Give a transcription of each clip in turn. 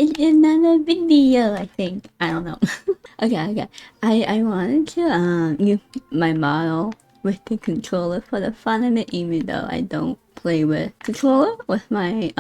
it's another video, I think. I don't know. Okay. I wanted to use my model with the controller for the fun of it, even though I don't play with controller with my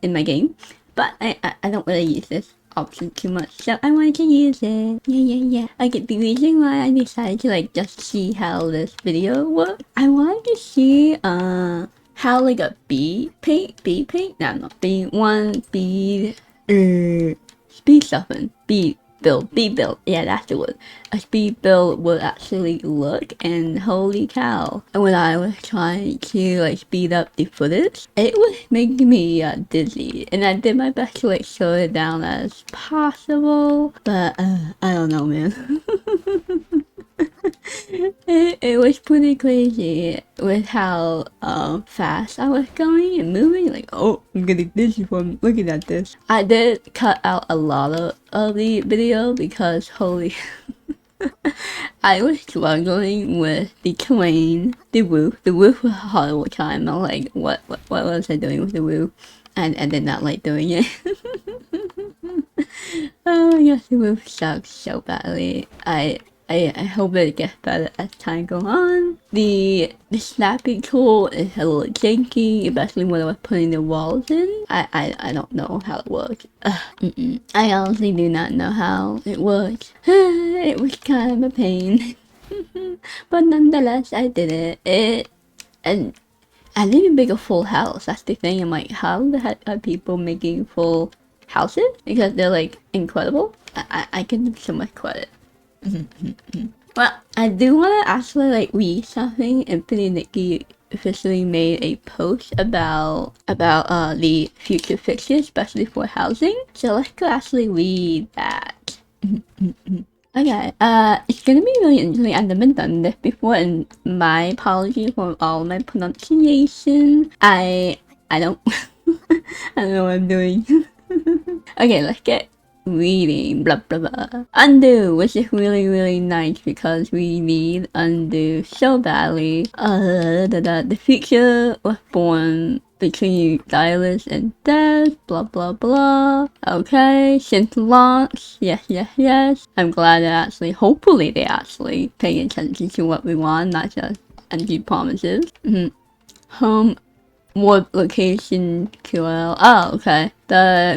in my game. But I don't really use this option too much, so I wanted to use it. Yeah. Okay, the reason why I decided to like just see how this video works, I wanted to see how like a bee paint, no, B1 bead, speed something, bead build, yeah, that's the word. A speed build would actually look, and holy cow. And when I was trying to like speed up the footage, it was making me dizzy, and I did my best to like slow it down as possible, but I don't know, man. It was pretty crazy with how fast I was going and moving. Like, oh, I'm getting dizzy from looking at this. I did cut out a lot of the video because holy, I was struggling with the terrain, the roof. The roof was a horrible time. I'm like, what was I doing with the roof? And I did not like doing it. Oh my gosh, the roof sucks so badly. I hope it gets better as time goes on. The snapping tool is a little janky, especially when I was putting the walls in. I don't know how it works. I honestly do not know how it works. It was kind of a pain. But nonetheless, I did it. And I didn't make a full house. That's the thing. I'm like, how the heck are people making full houses? Because they're like incredible. I give them so much credit. Well, I do want to actually like read something. Infinity Nikki officially made a post about the future fixtures, especially for housing. So let's go actually read that. Okay, it's gonna be really interesting. I've never done this before, and my apology for all my pronunciation. I don't I don't know what I'm doing. Okay, let's get reading. Blah blah blah. Undo, which is really nice because we need undo so badly. The future was born between Silas and death. Blah blah blah. Okay, since launch. Yes. I'm glad hopefully they actually pay attention to what we want, not just empty promises. Home what location QL? Oh, okay.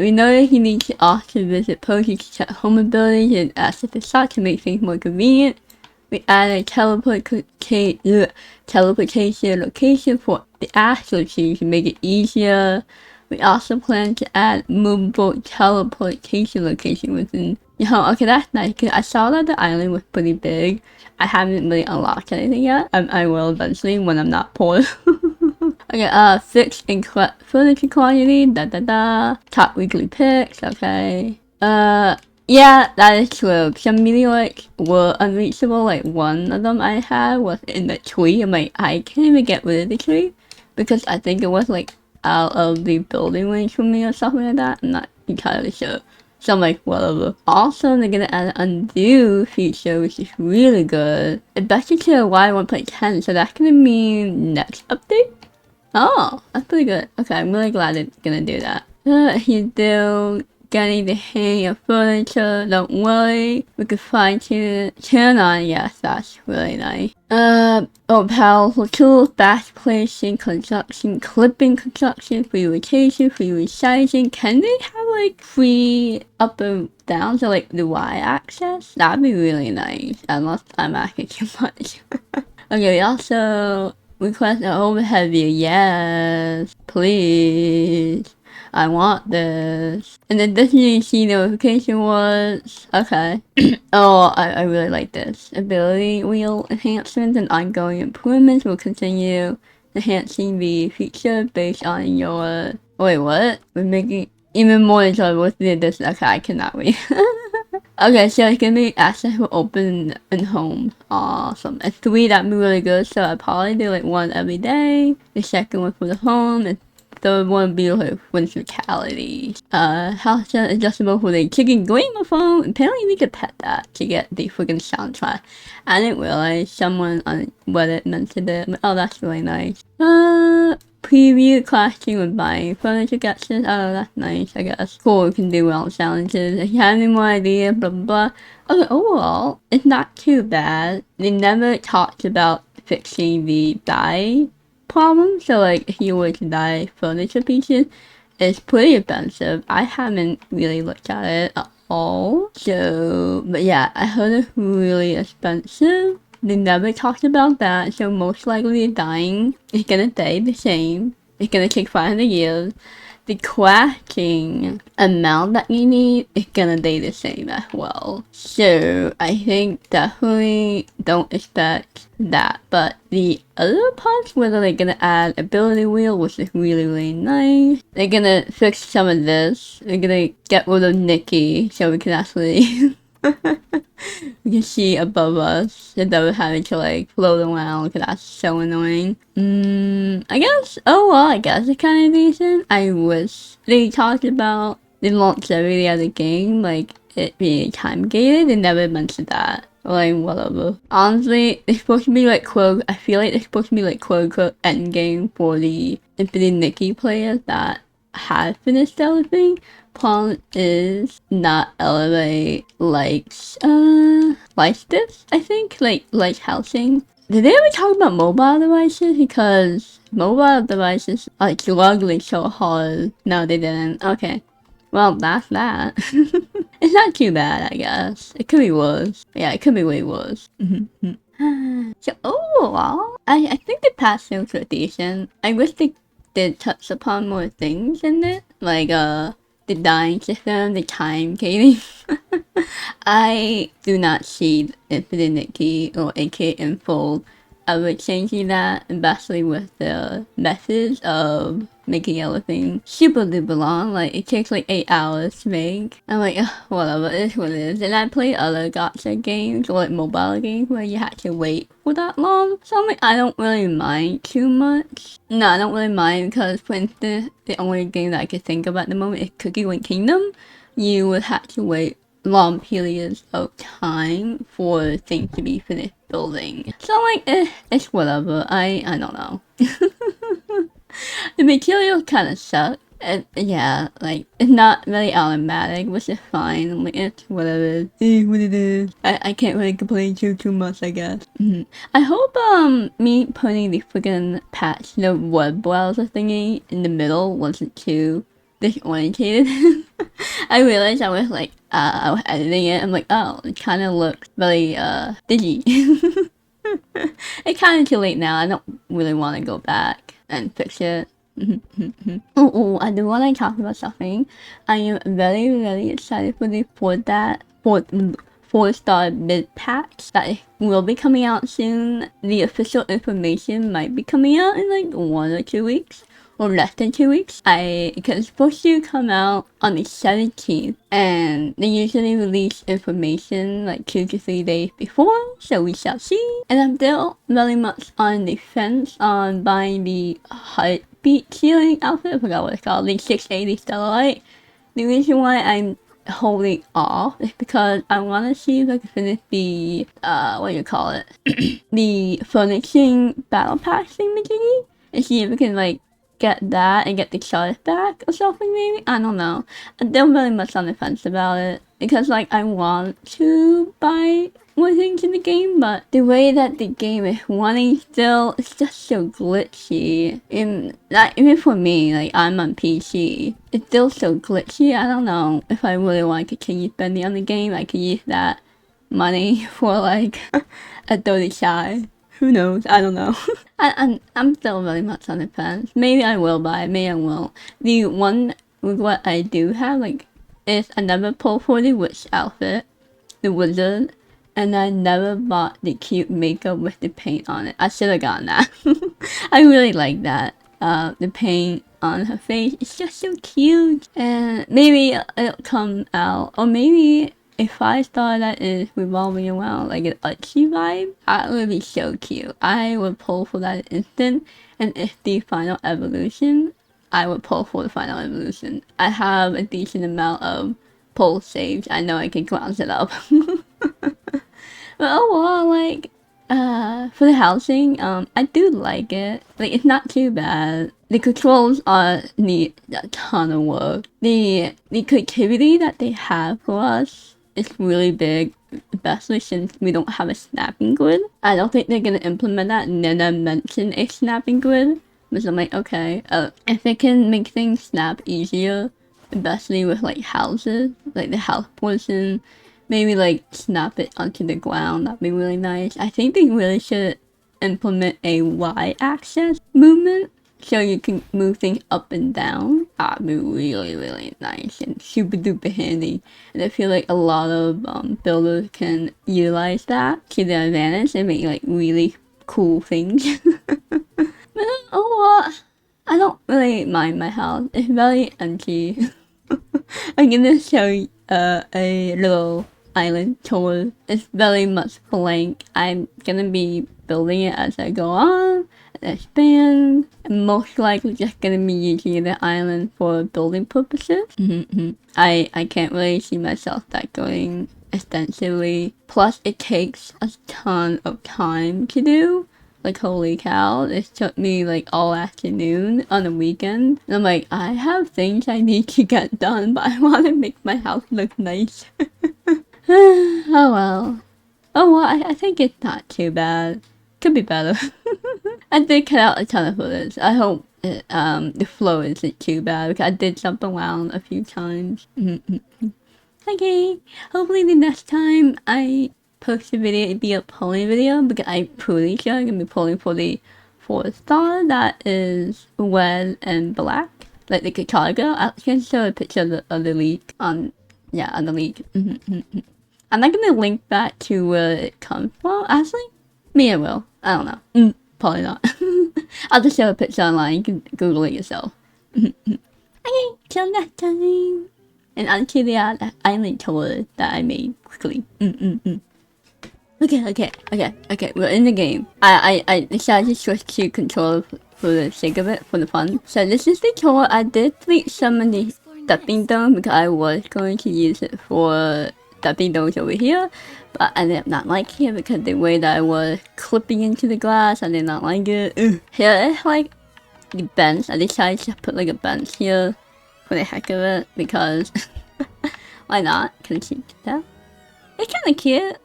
We know that he needs to also visit posts to check home abilities and access the site to make things more convenient. We added teleportation location for the actual team to make it easier. We also plan to add movable teleportation location within the home. Okay, that's nice because I saw that the island was pretty big. I haven't really unlocked anything yet. I will eventually when I'm not poor. Okay, fixed and correct furniture quantity, top weekly picks, okay. Yeah, that is true. Some meteorites were unreachable, like one of them I had was in the tree. I'm like, I can't even get rid of the tree because I think it was like out of the building range for me or something like that. I'm not entirely sure. So I'm like, whatever. Also, they're gonna add an undo feature, which is really good. It's better to Y1.10, so that's gonna mean next update? Oh, that's pretty good. Okay, I'm really glad it's gonna do that. You do getting the hang of furniture, don't worry. We could fine turn on, yes, that's really nice. Powerful tools, batch placing, construction, clipping construction, free rotation, free resizing. Can they have like free up and down, so like the Y-axis? That'd be really nice, unless I'm asking too much. Okay, we also request an overhead view. Yes, please. I want this. And then Disney see notification was okay. Oh, I really like this. Ability wheel enhancements and ongoing improvements will continue enhancing the feature based on your. Wait, what? We're making even more enjoyable with this. Okay, I cannot wait. Okay, so it's gonna be access for open and home. Awesome. And 3, that'd be really good. So I probably do like 1 every day. The second one for the home, and third one would be like physicality. House adjustable for the chicken gramophone. Apparently we could pet that to get the freaking soundtrack. I didn't realize someone on Reddit mentioned it. Oh, that's really nice. preview clashing with buying furniture gotchas. Oh, that's nice, I guess. Cool, we can do well challenges. If you have any more ideas, blah blah blah. Okay, overall, it's not too bad. They never talked about fixing the dye problem. So like, if you were to dye furniture pieces, it's pretty expensive. I haven't really looked at it at all. So, but yeah, I heard it's really expensive. They never talked about that, so most likely dying is gonna stay the same. It's gonna take 500 years. The crafting amount that you need is gonna stay the same as well. So I think definitely don't expect that. But the other parts, whether they're gonna add ability wheel, which is really, really nice. They're gonna fix some of this. They're gonna get rid of Nikki so we can actually we can see above us instead of having to like float around because that's so annoying. I guess, oh well, I guess it's kind of decent. I wish they talked about the longevity of the game, like it being time gated. They never mentioned that. Like, whatever. Honestly, it's supposed to be like quote, I feel like it's supposed to be like quote unquote endgame for the Infinite Nikki players that have finished everything. Problem is not elevate like this, I think, like housing. Did they ever talk about mobile devices? Because mobile devices are struggling so hard. No, they didn't. Okay. Well, that's that. It's not too bad, I guess. It could be worse. Yeah, it could be way worse. So overall, I think the past games were decent. I wish they did touch upon more things in it. Like, the dying system, the time gating. I do not see Infinite Nikki or AK Info ever changing that, especially with the methods of making everything super duper long. Like, it takes like 8 hours to make. I'm like, ugh, whatever, it is what it is. And I play other gacha games or like mobile games where you have to wait for that long. So I'm like, I don't really mind too much. No, I don't really mind because, for instance, the only game that I could think of at the moment is Cookie Run Kingdom. You would have to wait long periods of time for things to be finished building. So I'm like, it's whatever. I don't know. The materials kind of suck. Yeah, like, it's not really automatic, which is fine. I'm like, it's whatever. It is what it is. I can't really complain too much, I guess. I hope, me putting the freaking patch, the web browser thingy in the middle wasn't too disorientated. I realized I was like, I was editing it. I'm like, oh, it kind of looks really, digi. It's kind of too late now. I don't really want to go back and fix it. I do want to talk about something. I am very excited for the 4-star mid packs that will be coming out soon. The official information might be coming out in like 1 or 2 weeks. Or less than 2 weeks. Because it's supposed to come out on the 17th, and they usually release information like 2 to 3 days before, so we shall see. And I'm still very much on the fence on buying the Heartbeat ceiling outfit. I forgot what it's called, the 680 Starlight. The reason why I'm holding off is because I want to see if I can finish the, what do you call it? The furnishing battle pack thing thingy, and see if we can like get that and get the charge back or something maybe? I don't know. I'm still very much on the fence about it because like I want to buy more things in the game, but the way that the game is running still, it's just so glitchy. And like, even for me, like I'm on PC, it's still so glitchy. I don't know if I really want to continue spending on the game. I could use that money for like a dirty shy. Who knows? I don't know. I'm still very much on the fence. Maybe I will buy it, maybe I won't. The one with what I do have, like, is I never pulled for the witch outfit, the wizard, and I never bought the cute makeup with the paint on it. I should have gotten that. I really like that. The paint on her face, it's just so cute. And maybe it'll come out, or maybe a 5-star that is revolving around like an artsy vibe, that would be so cute. I would pull for that instant, and if the final evolution, I would pull for the final evolution. I have a decent amount of pull saves. I know I can cleanse it up. But overall, like, for the housing, I do like it. Like, it's not too bad. the controls need a ton of work. The creativity that they have for us is really big, especially since we don't have a snapping grid. I don't think they're gonna implement that and then mention a snapping grid. Because I'm like, okay, if they can make things snap easier, especially with like houses, like the house portion, maybe like snap it onto the ground, that'd be really nice. I think they really should implement a y-axis movement so you can move things up and down. That'd be really, really nice and super duper handy. And I feel like a lot of builders can utilize that to their advantage and make like really cool things. But oh, I don't really mind my house. It's very empty. I'm gonna show you a little island tour. It's very much blank. I'm gonna be building it as I go on and expand. I'm most likely just gonna be using the island for building purposes. I can't really see myself that going extensively. Plus, it takes a ton of time to do. Like, holy cow, it took me like all afternoon on the weekend. And I'm like, I have things I need to get done, but I want to make my house look nice. Oh well. Oh well, I think it's not too bad. Could be better. I did cut out a ton of footage. I hope it, the flow isn't too bad because I did jump around a few times. Okay, hopefully the next time I post a video, it'd be a polling video because I'm pretty sure I'm gonna be polling for the 4-star that is red and black, like the Chicago. I can show a picture of the leak on, yeah, on the leak. I'm not gonna link that to where it comes from. Actually, maybe I will. I don't know. Probably not. I'll just show a picture online. You can Google it yourself. Okay, till next time. And onto the island tour that I made quickly. Okay, we're in the game. I decided to switch to controller for the sake of it, for the fun. So this is the tour. I did delete some of the stepping stone because I was going to use it for stepping stones over here. But I did not like it because the way that I was clipping into the glass, I did not like it. Here is like the bench. I decided to put like a bench here for the heck of it because why not? Can you tell? It's kind of cute.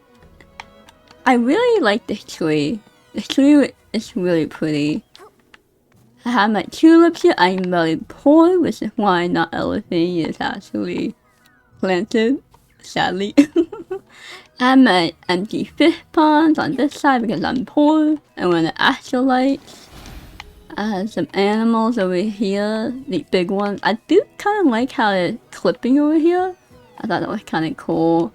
I really like this tree. This tree is really pretty. I have my tulips here. I'm very poor, which is why not everything is actually planted, sadly. I have my empty fish ponds on this side because I'm poor. And when the astrolites, I have some animals over here, the big ones. I do kind of like how it's clipping over here. I thought that was kind of cool.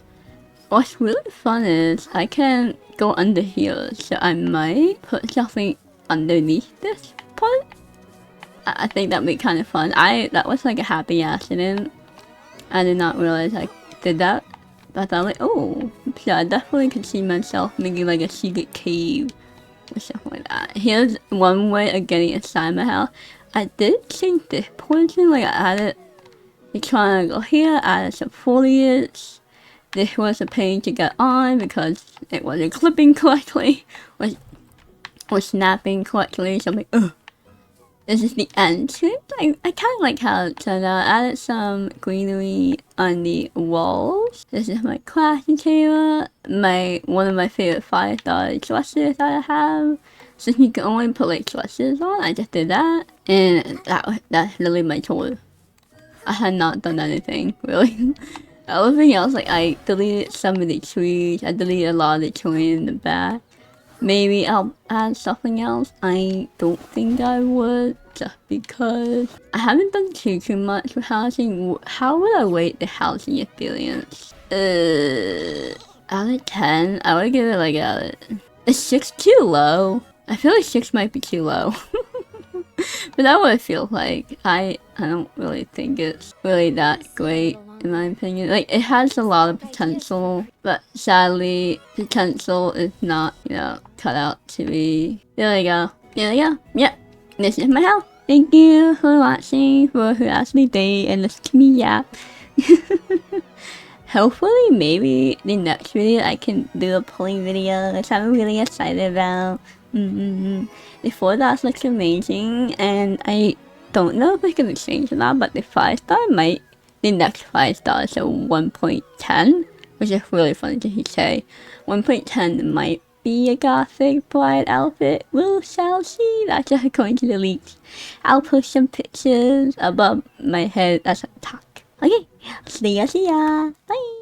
What's really fun is I can go under here, so I might put something underneath this part. I think that'd be kind of fun. That was like a happy accident. I did not realize I did that. But I thought like, oh, so I definitely could see myself making like a secret cave or something like that. Here's one way of getting inside my house. I did change this portion, like I added the triangle here, added some foliage. This was a pain to get on because it wasn't clipping correctly, or snapping correctly, so I'm like, ugh. This is the entrance. I kind of like how it turned out. I added some greenery on the walls. This is my crafting table. One of my favorite 5-star dresses that I have. Since you can only put like dresses on, I just did that. And that's literally my tour. I had not done anything, really. Everything else, like I deleted some of the trees, I deleted a lot of the terrain in the back. Maybe I'll add something else. I don't think I would, just because I haven't done too much with housing. How would I rate the housing experience? Out of 10, I would give it like is 6 too low? I feel like 6 might be too low. But that's what it feels like. I don't really think it's really that great. In my opinion, like it has a lot of potential, but sadly, potential is not, cut out to be. There we go. Yep. This is my house. Thank you for watching. For who asked me day and listen to me yap. Hopefully, maybe the next video I can do a polling video, which I'm really excited about. The 4-star looks amazing, and I don't know if it's gonna change or not, but the 5-star might. The next 5-star, so 1.10, which is really funny to say. 1.10 might be a gothic bride outfit. We shall see. That's just according to the leaks. I'll post some pictures above my head as a talk. Okay, see ya. Bye.